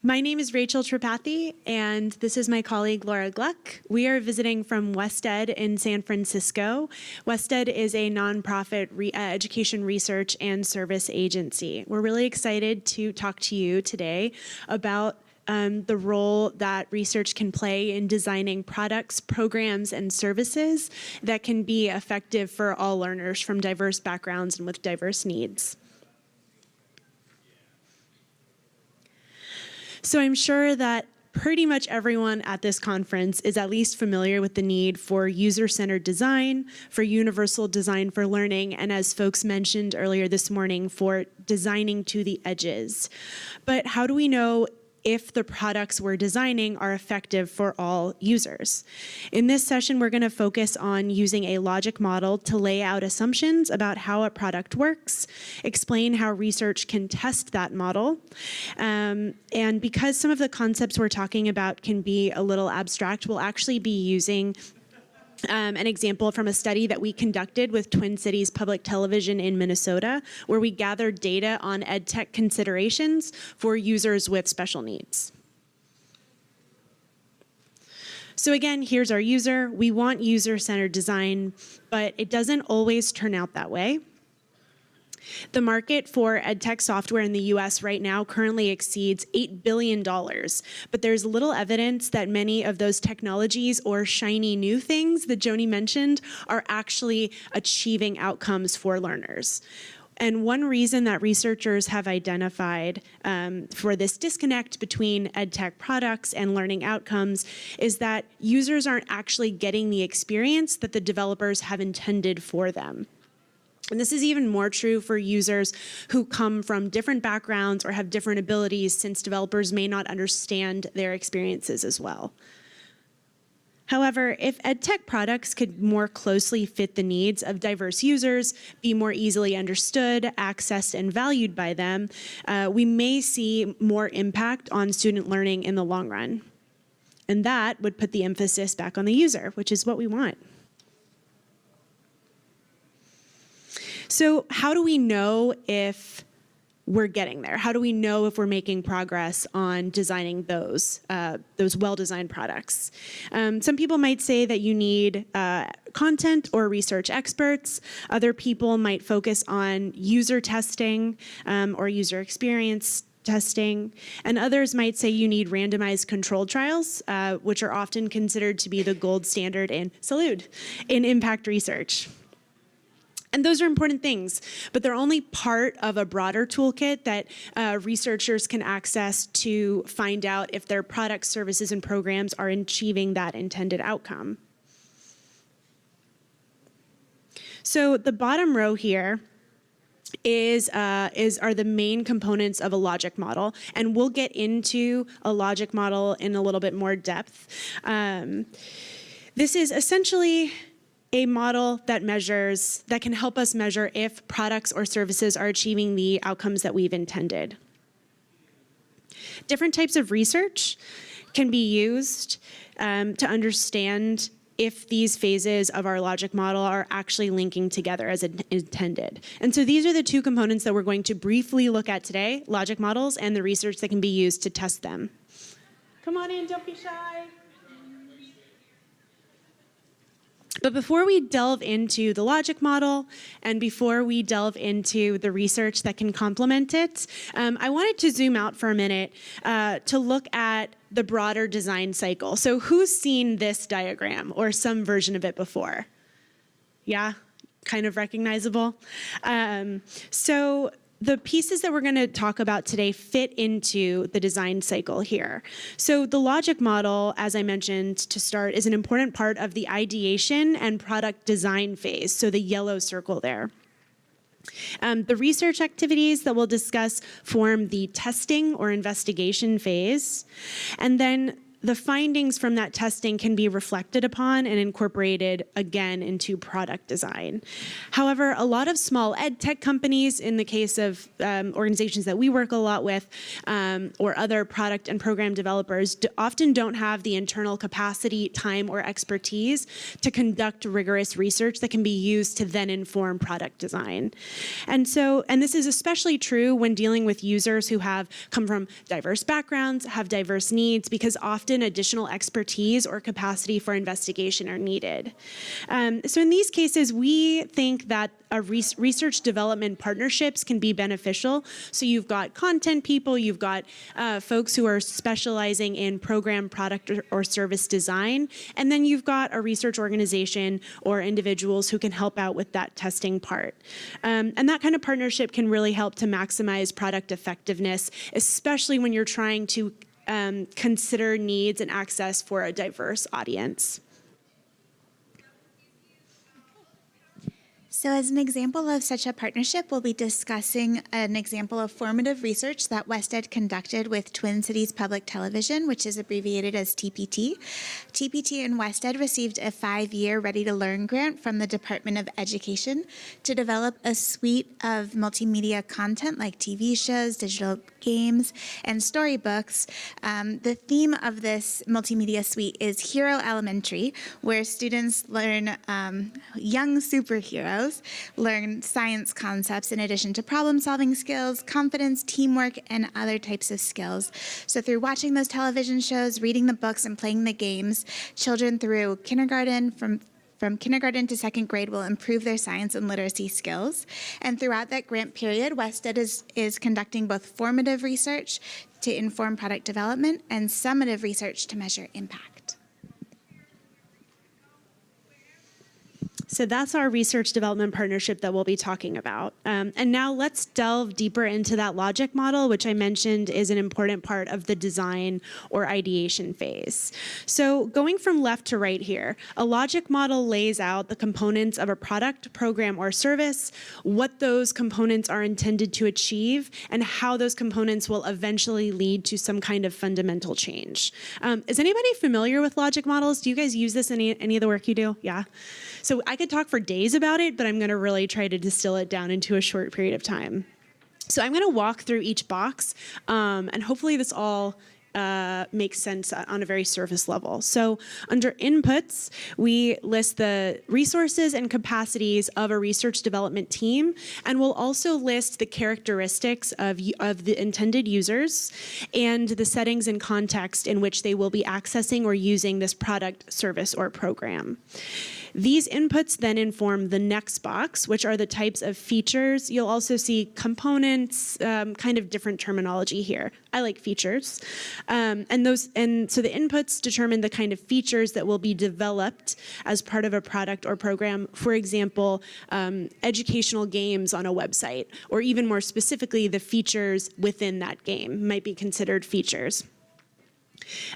My name is Rachel Tripathy, and this is my colleague Laura Gluck. We are visiting from WestEd in San Francisco. WestEd is a nonprofit education research and service agency. We're really excited to talk to you today about the role that research can play in designing products, programs, and services that can be effective for all learners from diverse backgrounds and with diverse needs. So I'm sure that pretty much everyone at this conference is at least familiar with the need for user-centered design, for universal design for learning, and as folks mentioned earlier this morning, for designing to the edges. But how do we know if the products we're designing are effective for all users? In this session, we're going to focus on using a logic model to lay out assumptions about how a product works, explain how research can test that model, and because some of the concepts we're talking about can be a little abstract, we'll actually be using an example from a study that we conducted with Twin Cities Public Television in Minnesota, where we gathered data on EdTech considerations for users with special needs. So again, here's our user. We want user-centered design, but it doesn't always turn out that way. The market for EdTech software in the US right now currently exceeds $8 billion, but there's little evidence that many of those technologies or shiny new things that Joni mentioned are actually achieving outcomes for learners. And one reason that researchers have identified for this disconnect between EdTech products and learning outcomes is that users aren't actually getting the experience that the developers have intended for them. And this is even more true for users who come from different backgrounds or have different abilities, since developers may not understand their experiences as well. However, if EdTech products could more closely fit the needs of diverse users, be more easily understood, accessed, and valued by them, we may see more impact on student learning in the long run. And that would put the emphasis back on the user, which is what we want. So how do we know if we're getting there? How do we know if we're making progress on designing those well-designed products? Some people might say that you need content or research experts. Other people might focus on user testing or user experience testing. And others might say you need randomized controlled trials, which are often considered to be the gold standard in impact research. And those are important things, but they're only part of a broader toolkit that researchers can access to find out if their products, services, and programs are achieving that intended outcome. So the bottom row here are the main components of a logic model, and we'll get into a logic model in a little bit more depth. This is essentially a model that can help us measure if products or services are achieving the outcomes that we've intended. Different types of research can be used to understand if these phases of our logic model are actually linking together as intended. And so these are the two components that we're going to briefly look at today: logic models and the research that can be used to test them. Come on in, don't be shy. But before we delve into the logic model and before we delve into the research that can complement it, I wanted to zoom out for a minute to look at the broader design cycle. So who's seen this diagram or some version of it before? Yeah, kind of recognizable. So the pieces that we're going to talk about today fit into the design cycle here. So the logic model, as I mentioned to start, is an important part of the ideation and product design phase, so the yellow circle there. The research activities that we'll discuss form the testing or investigation phase. And then the findings from that testing can be reflected upon and incorporated again into product design. However, a lot of small ed tech companies, in the case of organizations that we work a lot with, or other product and program developers, often don't have the internal capacity, time, or expertise to conduct rigorous research that can be used to then inform product design. And this is especially true when dealing with users who have come from diverse backgrounds, have diverse needs, because often additional expertise or capacity for investigation are needed. So in these cases, we think that research development partnerships can be beneficial. So you've got content people, you've got folks who are specializing in program, product, or service design, and then you've got a research organization or individuals who can help out with that testing part. And that kind of partnership can really help to maximize product effectiveness, especially when you're trying to consider needs and access for a diverse audience. So as an example of such a partnership, we'll be discussing an example of formative research that WestEd conducted with Twin Cities Public Television, which is abbreviated as TPT. TPT and WestEd received a 5-year Ready to Learn grant from the Department of Education to develop a suite of multimedia content like TV shows, digital games, and storybooks. The theme of this multimedia suite is Hero Elementary, where students learn young superheroes, learn science concepts in addition to problem-solving skills, confidence, teamwork, and other types of skills. So through watching those television shows, reading the books, and playing the games, children through kindergarten, from kindergarten to second grade will improve their science and literacy skills. And throughout that grant period, WestEd is conducting both formative research to inform product development and summative research to measure impact. So that's our research development partnership that we'll be talking about. And now let's delve deeper into that logic model, which I mentioned is an important part of the design or ideation phase. So going from left to right here, a logic model lays out the components of a product, program, or service, what those components are intended to achieve, and how those components will eventually lead to some kind of fundamental change. Is anybody familiar with logic models? Do you guys use this in any of the work you do? Yeah. So I could talk for days about it, but I'm going to really try to distill it down into a short period of time. So I'm going to walk through each box, and hopefully this all makes sense on a very surface level. So under inputs, we list the resources and capacities of a research development team, and we'll also list the characteristics of the intended users and the settings and context in which they will be accessing or using this product, service, or program. These inputs then inform the next box, which are the types of features. You'll also see components, kind of different terminology here. I like features. And so the inputs determine the kind of features that will be developed as part of a product or program. For example, educational games on a website, or even more specifically, the features within that game might be considered features.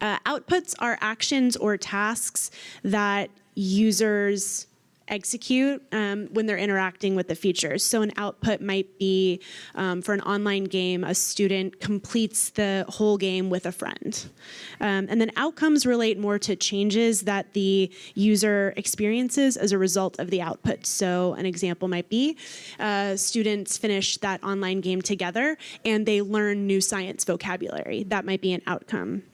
Outputs are actions or tasks that users execute when they're interacting with the features. So an output might be, for an online game, a student completes the whole game with a friend. And then outcomes relate more to changes that the user experiences as a result of the output. So an example might be students finish that online game together and they learn new science vocabulary. That might be an outcome.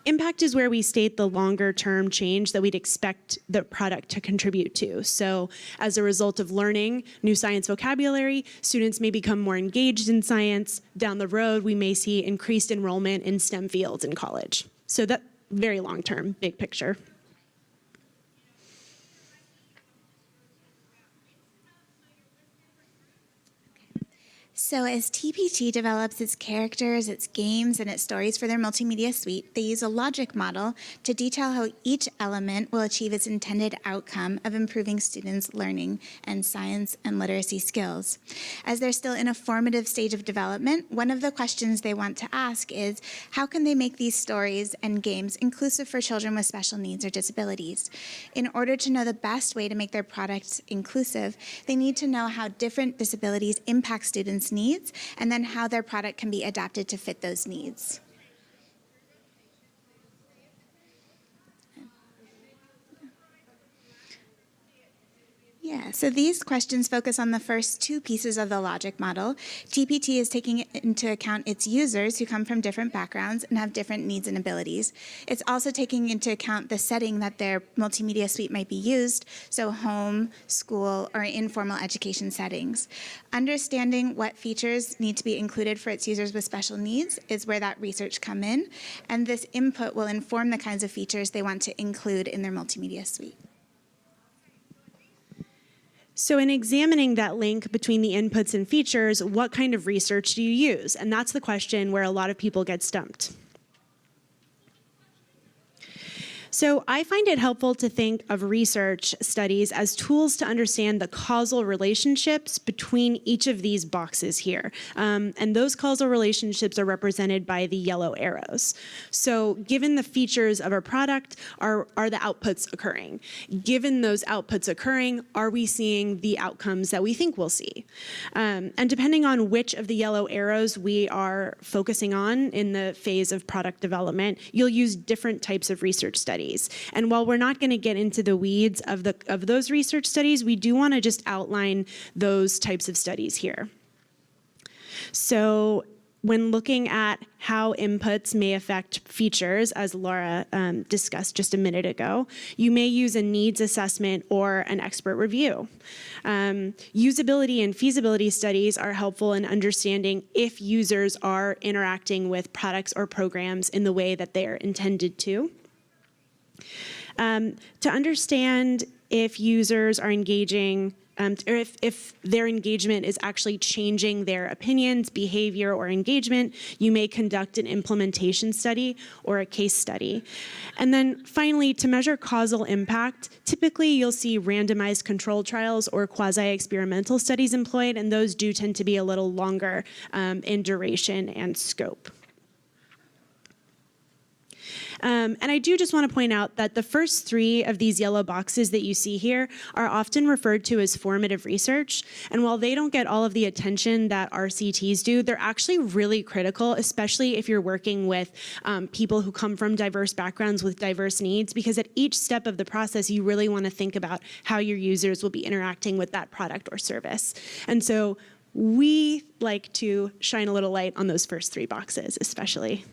Impact is where we state the longer-term change that we'd expect the product to contribute to. So as a result of learning new science vocabulary, students may become more engaged in science. Down the road, we may see increased enrollment in STEM fields in college. So that very long-term, big picture. So as TPT develops its characters, its games, and its stories for their multimedia suite, they use a logic model to detail how each element will achieve its intended outcome of improving students' learning and science and literacy skills. As they're still in a formative stage of development, one of the questions they want to ask is, how can they make these stories and games inclusive for children with special needs or disabilities? In order to know the best way to make their products inclusive, they need to know how different disabilities impact students' needs, and then how their product can be adapted to fit those needs. Yeah, so these questions focus on the first two pieces of the logic model. TPT is taking into account its users who come from different backgrounds and have different needs and abilities. It's also taking into account the setting that their multimedia suite might be used, so home, school, or informal education settings. Understanding what features need to be included for its users with special needs is where that research come in, and this input will inform the kinds of features they want to include in their multimedia suite. So in examining that link between the inputs and features, what kind of research do you use? And that's the question where a lot of people get stumped. So I find it helpful to think of research studies as tools to understand the causal relationships between each of these boxes here. And those causal relationships are represented by the yellow arrows. So given the features of a product, are the outputs occurring? Given those outputs occurring, are we seeing the outcomes that we think we'll see? And depending on which of the yellow arrows we are focusing on in the phase of product development, you'll use different types of research studies. And while we're not going to get into the weeds of those research studies, we do want to just outline those types of studies here. So when looking at how inputs may affect features, as Laura discussed just a minute ago, you may use a needs assessment or an expert review. Usability and feasibility studies are helpful in understanding if users are interacting with products or programs in the way that they are intended to. To understand if users are engaging, or if their engagement is actually changing their opinions, behavior, or engagement, you may conduct an implementation study or a case study. And then finally, to measure causal impact, typically you'll see randomized control trials or quasi-experimental studies employed, and those do tend to be a little longer in duration and scope. And I do just want to point out that the first three of these yellow boxes that you see here are often referred to as formative research. And while they don't get all of the attention that RCTs do, they're actually really critical, especially if you're working with people who come from diverse backgrounds with diverse needs, because at each step of the process, you really want to think about how your users will be interacting with that product or service. And so we like to shine a little light on those first three boxes, especially.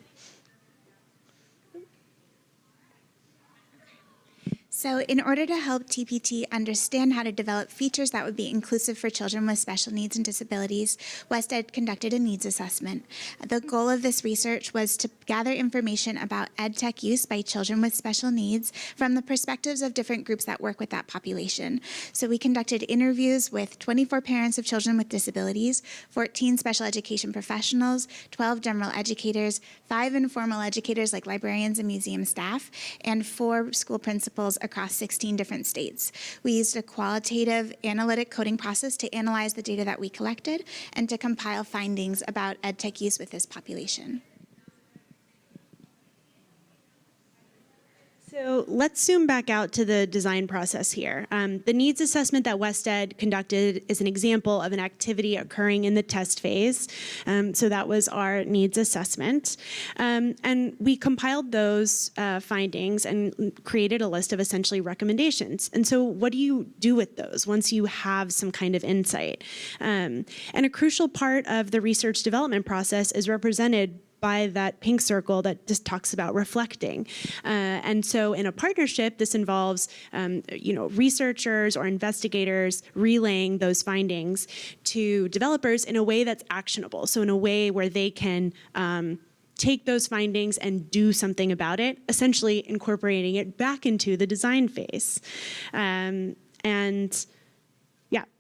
So in order to help TPT understand how to develop features that would be inclusive for children with special needs and disabilities, WestEd conducted a needs assessment. The goal of this research was to gather information about EdTech use by children with special needs from the perspectives of different groups that work with that population. So we conducted interviews with 24 parents of children with disabilities, 14 special education professionals, 12 general educators, 5 informal educators like librarians and museum staff, and 4 school principals across 16 different states. We used a qualitative analytic coding process to analyze the data that we collected and to compile findings about EdTech use with this population. So let's zoom back out to the design process here. The needs assessment that WestEd conducted is an example of an activity occurring in the test phase. So that was our needs assessment. And we compiled those findings and created a list of essentially recommendations. And so what do you do with those once you have some kind of insight? And a crucial part of the research development process is represented by that pink circle that just talks about reflecting. And so in a partnership, this involves researchers or investigators relaying those findings to developers in a way that's actionable. So in a way where they can take those findings and do something about it, essentially incorporating it back into the design phase.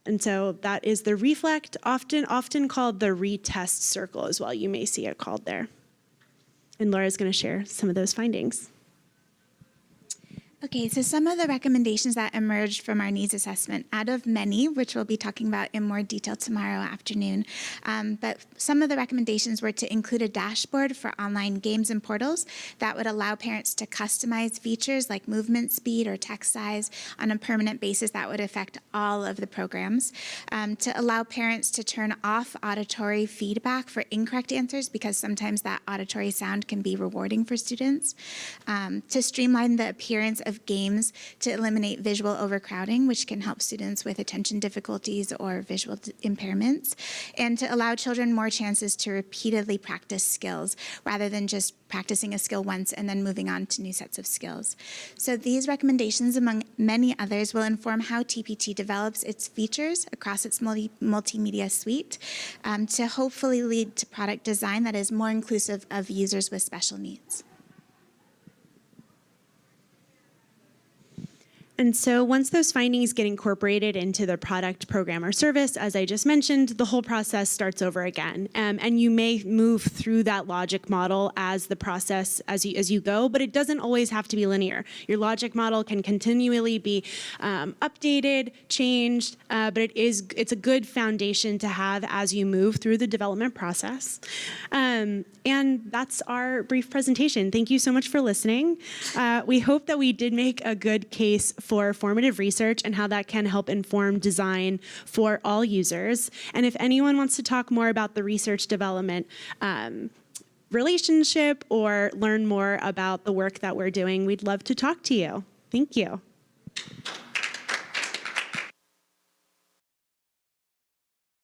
And so that is the reflect, often called the retest circle as well. You may see it called there. And Laura's going to share some of those findings. Okay, so some of the recommendations that emerged from our needs assessment, out of many, which we'll be talking about in more detail tomorrow afternoon, but some of the recommendations were to include a dashboard for online games and portals that would allow parents to customize features like movement speed or text size on a permanent basis that would affect all of the programs, to allow parents to turn off auditory feedback for incorrect answers because sometimes that auditory sound can be rewarding for students, to streamline the appearance of interactive games to eliminate visual overcrowding, which can help students with attention difficulties or visual impairments, and to allow children more chances to repeatedly practice skills rather than just practicing a skill once and then moving on to new sets of skills. So these recommendations, among many others, will inform how TPT develops its features across its multimedia suite to hopefully lead to product design that is more inclusive of users with special needs. And so once those findings get incorporated into the product, program, or service, as I just mentioned, the whole process starts over again. And you may move through that logic model as the process, as you go, but it doesn't always have to be linear. Your logic model can continually be updated, changed, but it's a good foundation to have as you move through the development process. And that's our brief presentation. Thank you so much for listening. We hope that we did make a good case for formative research and how that can help inform design for all users. And if anyone wants to talk more about the research development relationship or learn more about the work that we're doing, we'd love to talk to you. Thank you.